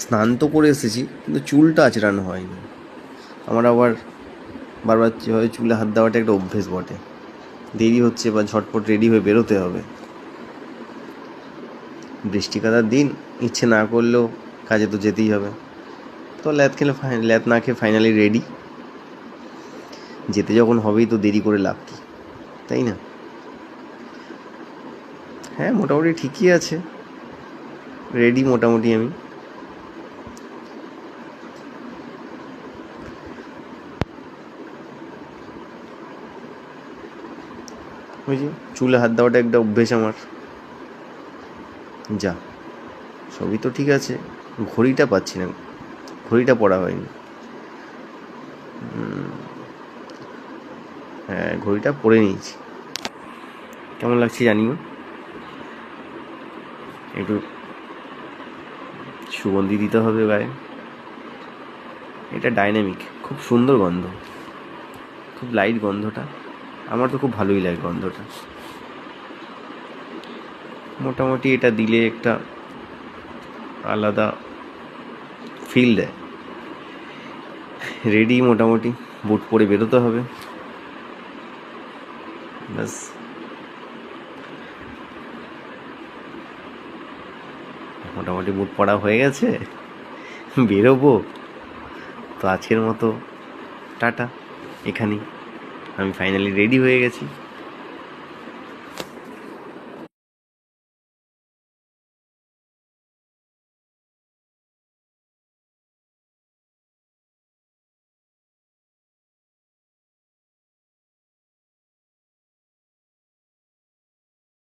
স্নান তো করে এসেছি, কিন্তু চুলটা আঁচড়ানো হয়নি। আমার আবার বারবার যেভাবে চুলে হাত দেওয়াটা একটা অভ্যেস বটে। দেরি হচ্ছে বা ঝটপট রেডি হয়ে বেরোতে হবে, বৃষ্টি কাদার দিন, ইচ্ছে না করলেও কাজে তো যেতেই হবে। তো ল্যাদ না খেয়ে ফাইনালি রেডি। যেতে যখন হবেই তো দেরি করে লাভ কি, তাই না? হ্যাঁ, মোটামুটি ঠিকই আছে, রেডি মোটামুটি আমি। ওই যে চুলে হাত দেওয়াটা একটা অভ্যেস আমার। যা, সবই তো ঠিক আছে, ঘড়িটা পাচ্ছি না, ঘড়িটা পরা হয়নি। হ্যাঁ, ঘড়িটা পরে নিয়েছি। কেমন লাগছে জানিও। একটু সুগন্ধি দিতে হবে গায়ে। এটা ডাইনামিক, খুব সুন্দর গন্ধ, খুব লাইট গন্ধটা। আমার তো খুব ভালোই লাগে গন্ধটা। মোটামুটি এটা দিলে একটা আলাদা ফিল দেয়। রেডি মোটামুটি, বুট পরে বেরোতে হবে, ব্যাস। মোটামুটি বুট পরা হয়ে গেছে, বেরোবো। তো আজকের মতো টাটা। এখানেই আমি ফাইনালি রেডি হয়ে গেছি।